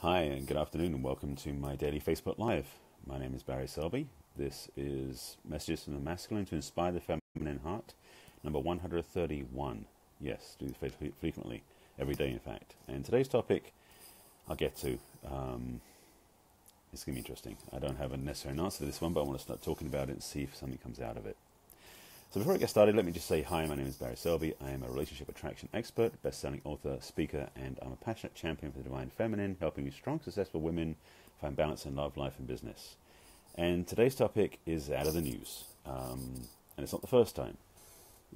Hi, and good afternoon, and welcome to my daily Facebook Live. My name is Barry Selby. This is Messages from the Masculine to Inspire the Feminine Heart, number 131. Yes, do this frequently, every day in fact. And today's topic, I'll get to. It's going to be interesting. I don't have a necessary answer to this one, but I want to start talking about it and see if something comes out of it. So before I get started, let me just say hi, my name is Barry Selby. I am a relationship attraction expert, best-selling author, speaker, and I'm a passionate champion for the divine feminine, helping strong, successful women find balance in love, life, and business. And today's topic is out of the news, and it's not the first time.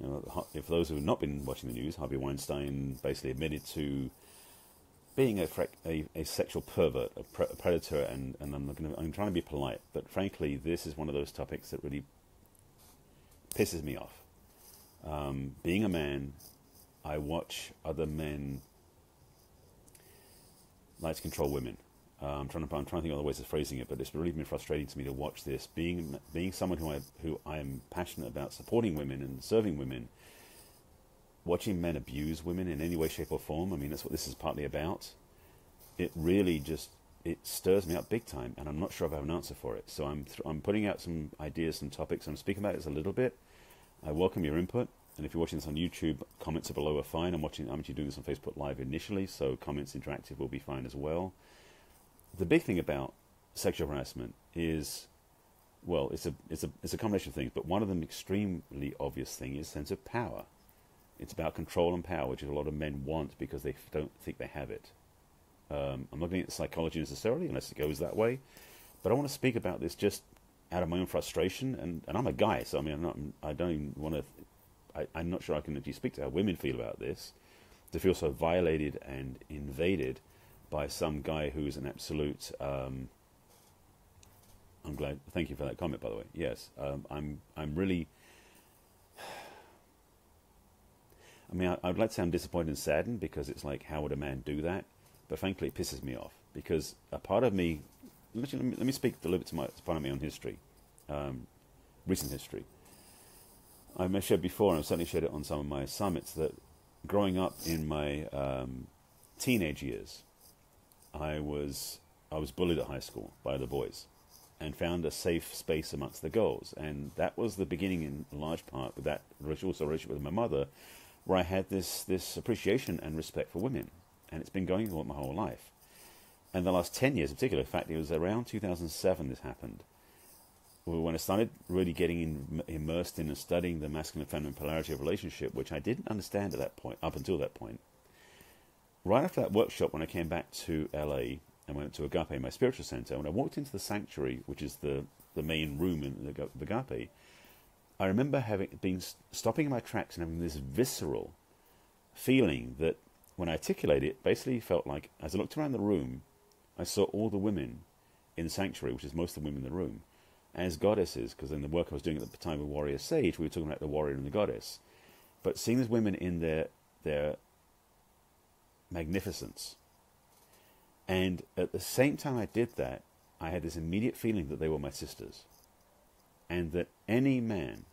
You know, for those who have not been watching the news, Harvey Weinstein basically admitted to being a sexual pervert, a predator, and I'm trying to be polite, but frankly, this is one of those topics that really pisses me off. Being a man, I watch other men like to control women. I'm trying to think of other ways of phrasing it, but it's really been frustrating to me to watch this. Being someone who I am passionate about supporting women and serving women, watching men abuse women in any way, shape, or form. I mean, that's what this is partly about. It really it stirs me up big time, and I'm not sure if I have an answer for it. So I'm putting out some ideas, some topics. I'm speaking about this a little bit. I welcome your input, and if you're watching this on YouTube, comments are below are fine. I'm actually doing this on Facebook Live initially, so comments interactive will be fine as well. The big thing about sexual harassment is, well, it's a combination of things, but one of them extremely obvious thing is sense of power. It's about control and power, which a lot of men want because they don't think they have it. I'm not getting into psychology necessarily, unless it goes that way. But I want to speak about this just out of my own frustration. And I'm a guy, so I mean, I'm not sure I can actually speak to how women feel about this. To feel so violated and invaded by some guy who's an absolute... I'm glad. Thank you for that comment, by the way. Yes, I'm really... I mean, I'd like to say I'm disappointed and saddened because it's like, how would a man do that? But frankly, it pisses me off because a part of me, let me speak a little bit to part of my own history, recent history. I've shared before, and I've certainly shared it on some of my summits, that growing up in my teenage years, I was bullied at high school by the boys and found a safe space amongst the girls. And that was the beginning in large part with that also relationship with my mother, where I had this appreciation and respect for women. And it's been going on my whole life. And the last 10 years in particular, in fact, it was around 2007 this happened, when I started really getting immersed in and studying the masculine and feminine polarity of relationship, which I didn't understand at that point, up until that point. Right after that workshop, when I came back to LA and went to Agape, my spiritual center, when I walked into the sanctuary, which is the main room in the Agape, I remember stopping in my tracks and having this visceral feeling that when I articulate it, basically felt like, as I looked around the room, I saw all the women in the sanctuary, which is most of the women in the room, as goddesses, because in the work I was doing at the time with Warrior Sage, we were talking about the warrior and the goddess. But seeing these women in their magnificence. And at the same time I did that, I had this immediate feeling that they were my sisters. And that any man,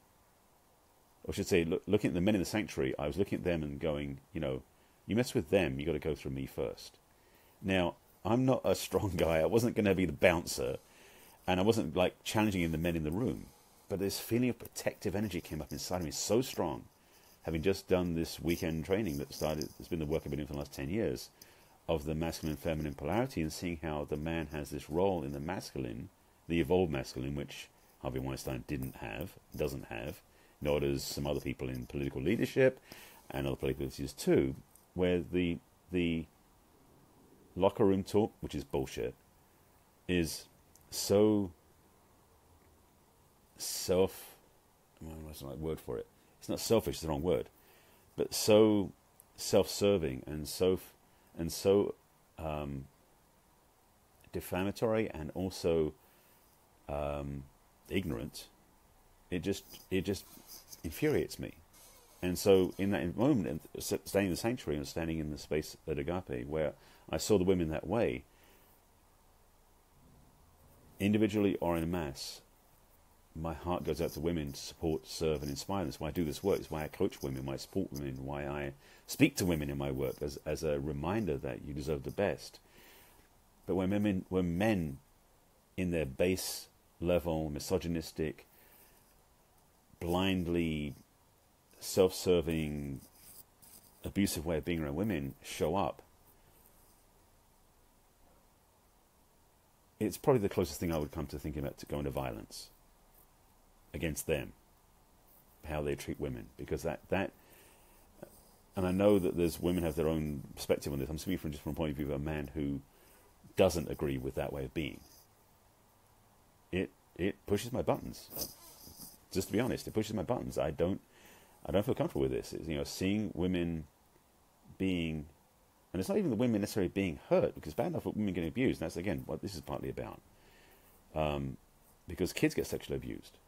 or I should say, looking at the men in the sanctuary, I was looking at them and going, you mess with them, you got to go through me first. Now, I'm not a strong guy. I wasn't going to be the bouncer, and I wasn't like challenging the men in the room. But this feeling of protective energy came up inside of me so strong, having just done this weekend training it's been the work I've been doing for the last 10 years, of the masculine and feminine polarity, and seeing how the man has this role in the masculine, the evolved masculine, which Harvey Weinstein doesn't have, nor does some other people in political leadership and other political issues too, where the locker room talk, which is bullshit, is so what's the right word for it? It's not selfish, it's the wrong word, but so self-serving and so defamatory and also ignorant. It just infuriates me. And so in that moment, standing in the sanctuary and standing in the space at Agape, where I saw the women that way, individually or in mass, my heart goes out to women to support, serve, and inspire them. That's why I do this work. It's why I coach women, why I support women, why I speak to women in my work as a reminder that you deserve the best. But when men in their base level, misogynistic, blindly self-serving, abusive way of being around women show up, it's probably the closest thing I would come to thinking about to going to violence against them, how they treat women, because that and I know that there's women have their own perspective on this. I'm speaking from a point of view of a man who doesn't agree with that way of being. It pushes my buttons. Just to be honest, it pushes my buttons. I don't feel comfortable with this. It's, seeing women being, and it's not even the women necessarily being hurt, because bad enough for women getting abused. And that's again what this is partly about. Because kids get sexually abused,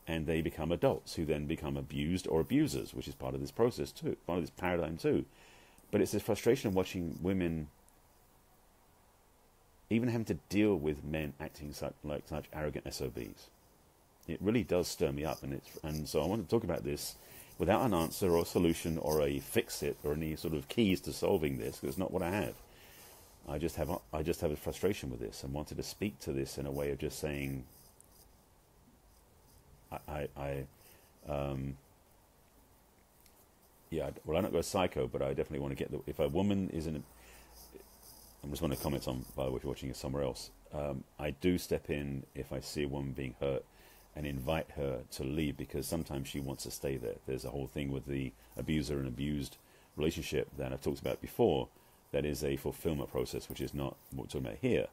and they become adults who then become abused or abusers, which is part of this process too, part of this paradigm too. But it's this frustration of watching women even having to deal with men acting such arrogant SOBs. It really does stir me up, and so I want to talk about this without an answer or a solution or a fix-it or any sort of keys to solving this, because it's not what I have. I just have a frustration with this, and wanted to speak to this in a way of just saying, I'm not go psycho, but I definitely want to get if a woman is I'm just going to comment on, by the way, if you're watching it somewhere else, I do step in if I see a woman being hurt and invite her to leave, because sometimes she wants to stay there. There's a whole thing with the abuser and abused relationship that I've talked about before, that is a fulfillment process, which is not what we're talking about here.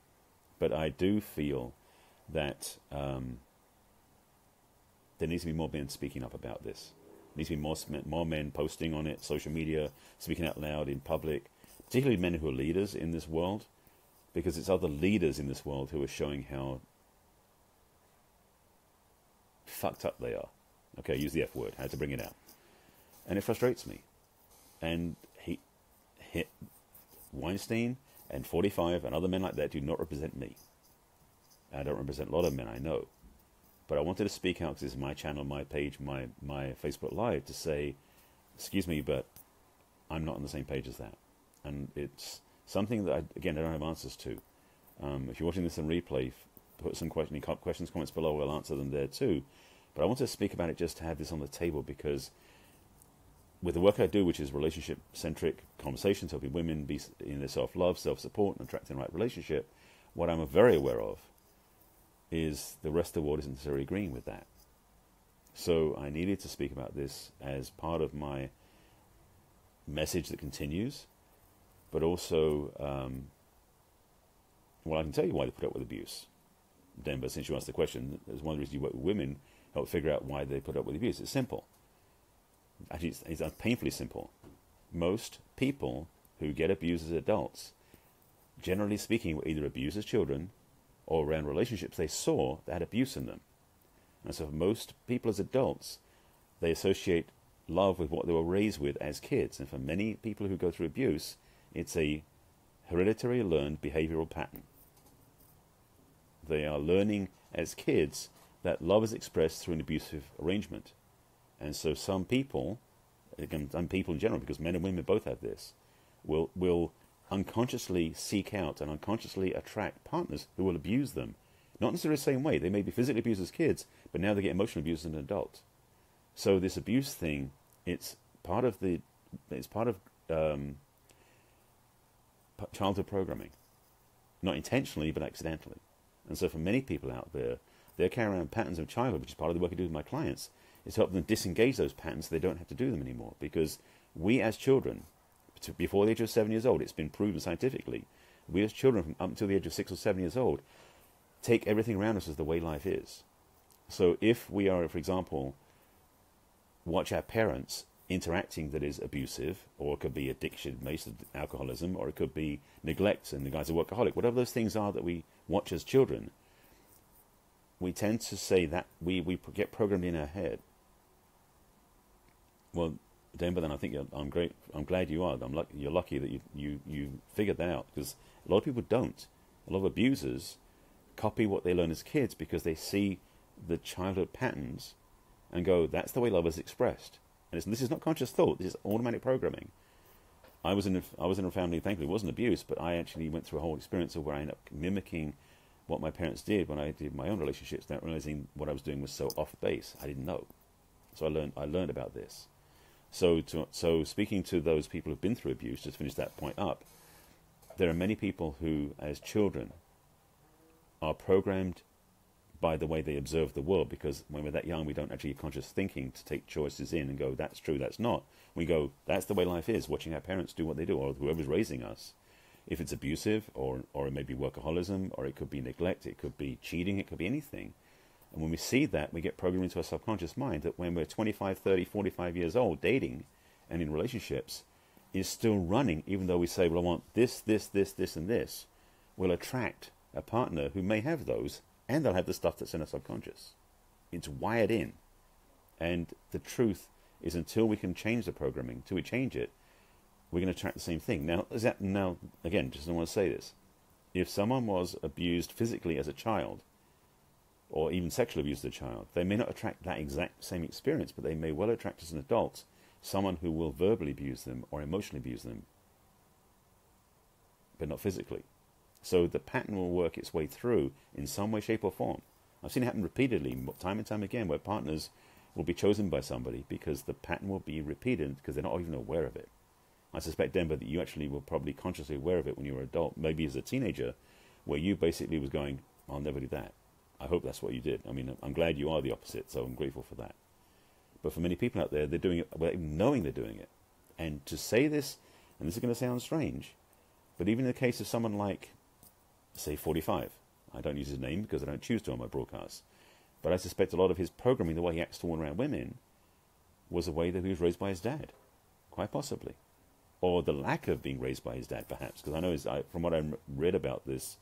But I do feel that there needs to be more men speaking up about this. There needs to be more men posting on it, social media, speaking out loud in public, particularly men who are leaders in this world, because it's other leaders in this world who are showing how fucked up they are. Okay, use the F word. I had to bring it out. And it frustrates me. And he Weinstein and 45 and other men like that do not represent me. I don't represent a lot of men, I know. But I wanted to speak out, because this is my channel, my page, my Facebook Live, to say, excuse me, but I'm not on the same page as that. And it's something that, I don't have answers to. If you're watching this in replay, put some questions, comments below. We'll answer them there too. But I want to speak about it just to have this on the table, because with the work I do, which is relationship-centric conversations, helping women be in their self-love, self-support, and attracting the right relationship, what I'm very aware of is the rest of the world isn't necessarily agreeing with that. So I needed to speak about this as part of my message that continues, but also, I can tell you why they put up with abuse. Denver, since you asked the question, there's one reason you work with women, help figure out why they put up with abuse. It's simple. Actually, it's painfully simple. Most people who get abused as adults, generally speaking, were either abused as children or around relationships they saw that had abuse in them. And so for most people as adults, they associate love with what they were raised with as kids. And for many people who go through abuse, it's a hereditary learned behavioral pattern. They are learning as kids that love is expressed through an abusive arrangement. And so some people, again, and people in general, because men and women both have this, will unconsciously seek out and unconsciously attract partners who will abuse them. Not necessarily the same way. They may be physically abused as kids, but now they get emotionally abused as an adult. So this abuse thing, it's part of childhood programming. Not intentionally, but accidentally. And so for many people out there, they're carrying around patterns of childhood, which is part of the work I do with my clients, is to help them disengage those patterns so they don't have to do them anymore. Because we as children, before the age of 7 years old, it's been proven scientifically, we as children from up until the age of 6 or 7 years old take everything around us as the way life is. So if we are, for example, watch our parents interacting that is abusive, or it could be addiction, based on alcoholism, or it could be neglect and the guy's a workaholic, whatever those things are that we watch as children, we tend to say that we get programmed in our head. Well, Denver, then I think I'm great. I'm glad you are. You're lucky that you figured that out, because a lot of people don't. A lot of abusers copy what they learn as kids because they see the childhood patterns and go, that's the way love is expressed. And this is not conscious thought. This is automatic programming. I was in a family, thankfully it wasn't abuse, but I actually went through a whole experience of where I ended up mimicking what my parents did when I did my own relationships, not realizing what I was doing was so off base. I didn't know. So I learned about this. So speaking to those people who've been through abuse, just finish that point up, there are many people who, as children, are programmed by the way they observe the world, because when we're that young, we don't actually have conscious thinking to take choices in and go, that's true, that's not. We go, that's the way life is, watching our parents do what they do, or whoever's raising us. If it's abusive, or it may be workaholism, or it could be neglect, it could be cheating, it could be anything. And when we see that, we get programmed into our subconscious mind that when we're 25, 30, 45 years old, dating and in relationships, is still running, even though we say, well, I want this, this, this, this, and this, we'll attract a partner who may have those, and they'll have the stuff that's in our subconscious. It's wired in. And the truth is, until we can change the programming, until we change it, we're going to attract the same thing. Now, again, just don't want to say this. If someone was abused physically as a child, or even sexually abused as a child, they may not attract that exact same experience, but they may well attract as an adult someone who will verbally abuse them or emotionally abuse them, but not physically. So the pattern will work its way through in some way, shape, or form. I've seen it happen repeatedly, time and time again, where partners will be chosen by somebody because the pattern will be repeated because they're not even aware of it. I suspect, Denver, that you actually were probably consciously aware of it when you were an adult, maybe as a teenager, where you basically was going, I'll never do that. I hope that's what you did. I mean, I'm glad you are the opposite, so I'm grateful for that. But for many people out there, they're doing it without even knowing they're doing it. And to say this, and this is going to sound strange, but even in the case of someone like, say, 45, I don't use his name because I don't choose to on my broadcasts, but I suspect a lot of his programming, the way he acts toward around women, was a way that he was raised by his dad, quite possibly. Or the lack of being raised by his dad, perhaps. Because I know, from what I read about this,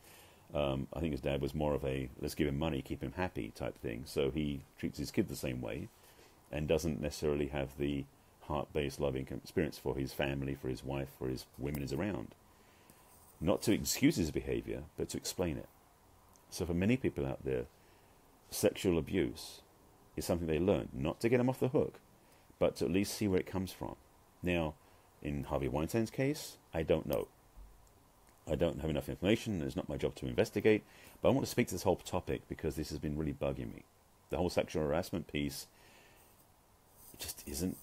I think his dad was more of a, let's give him money, keep him happy type thing. So he treats his kid the same way and doesn't necessarily have the heart-based loving experience for his family, for his wife, for his women he's around. Not to excuse his behavior, but to explain it. So for many people out there, sexual abuse is something they learn, not to get them off the hook, but to at least see where it comes from. Now, in Harvey Weinstein's case, I don't know. I don't have enough information. It's not my job to investigate. But I want to speak to this whole topic because this has been really bugging me. The whole sexual harassment piece just isn't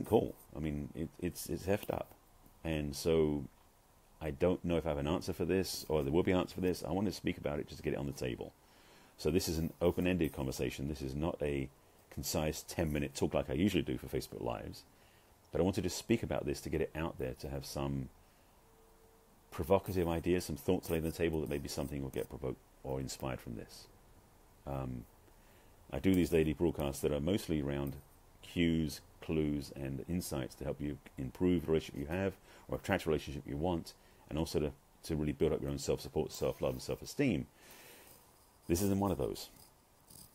cool. I mean, it's effed up. And so I don't know if I have an answer for this, or there will be an answer for this. I want to speak about it just to get it on the table. So this is an open-ended conversation. This is not a concise 10-minute talk like I usually do for Facebook Lives. But I wanted to speak about this to get it out there, to have some provocative ideas, some thoughts laid on the table that maybe something will get provoked or inspired from this. I do these daily broadcasts that are mostly around cues, clues, and insights to help you improve the relationship you have or attract a relationship you want, and also to really build up your own self-support, self-love, and self-esteem. This isn't one of those,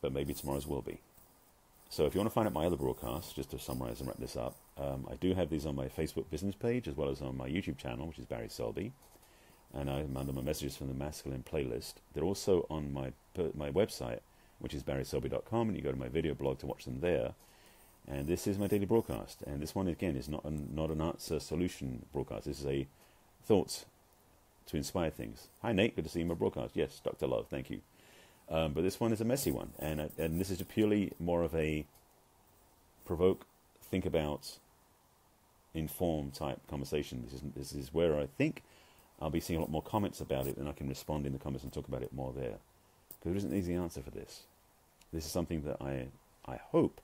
but maybe tomorrow's will be. So if you want to find out my other broadcasts, just to summarize and wrap this up, I do have these on my Facebook business page as well as on my YouTube channel, which is Barry Selby, and I'm under my Messages from the Masculine playlist. They're also on my website, which is barryselby.com, and you go to my video blog to watch them there. And this is my daily broadcast, and this one again is not an answer solution broadcast. This is a thoughts to inspire things. Hi Nate, good to see you in my broadcast. Yes, Dr. Love, thank you. But this one is a messy one, and this is purely more of a provoke, think about, inform type conversation. This is where I think I'll be seeing a lot more comments about it, and I can respond in the comments and talk about it more there. Because there isn't an easy answer for this. This is something that I hope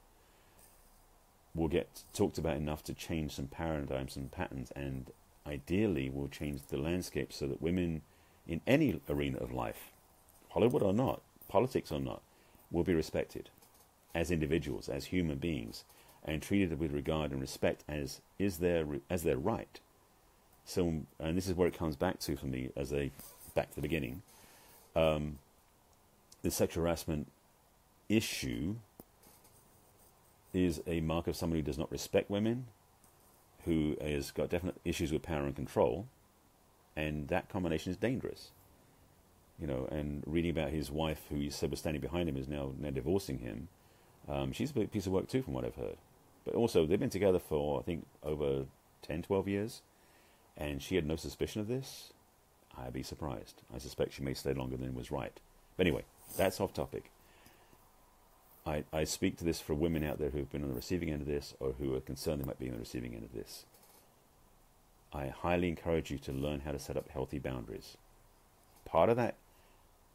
will get talked about enough to change some paradigms and patterns, and ideally will change the landscape so that women in any arena of life, Hollywood or not, politics or not, will be respected as individuals, as human beings, and treated with regard and respect as their right. So, and this is where it comes back to for me, back to the beginning. The sexual harassment issue is a mark of somebody who does not respect women, who has got definite issues with power and control, and that combination is dangerous. You know, and reading about his wife, who he said was standing behind him, is now divorcing him. She's a big piece of work too, from what I've heard. But also, they've been together for, I think, over 10, 12 years. and she had no suspicion of this, I'd be surprised. I suspect she may stay longer than was right. But anyway, that's off topic. I speak to this for women out there who've been on the receiving end of this, or who are concerned they might be on the receiving end of this. I highly encourage you to learn how to set up healthy boundaries. Part of that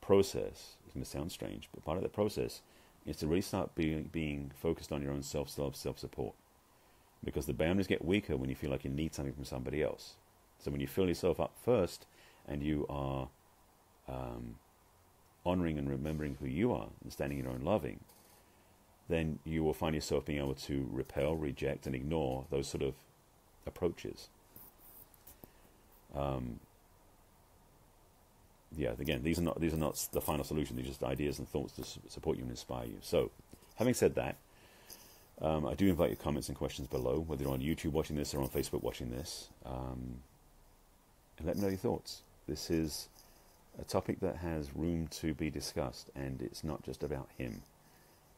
process, it's going to sound strange, but part of that process is to really start being focused on your own self-love, self-support. Because the boundaries get weaker when you feel like you need something from somebody else. So when you fill yourself up first, and you are honoring and remembering who you are, and standing in your own loving, then you will find yourself being able to repel, reject, and ignore those sort of approaches. Again, these are not the final solution. These are just ideas and thoughts to support you and inspire you. So, having said that, I do invite your comments and questions below, whether you're on YouTube watching this or on Facebook watching this, and let me know your thoughts. This is a topic that has room to be discussed, and it's not just about him.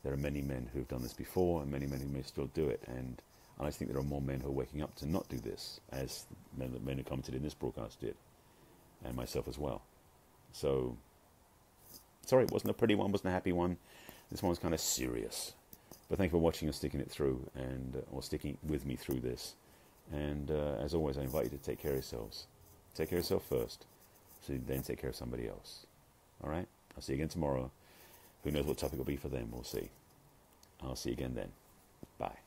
There are many men who've done this before, and many men who may still do it, and I think there are more men who are waking up to not do this, as men who commented in this broadcast did, and myself as well. So, sorry, it wasn't a pretty one, wasn't a happy one. This one was kind of serious. But thank you for watching and sticking it through, and or sticking with me through this. And as always, I invite you to take care of yourselves. Take care of yourself first, so you then take care of somebody else. All right? I'll see you again tomorrow. Who knows what topic will be for them? We'll see. I'll see you again then. Bye.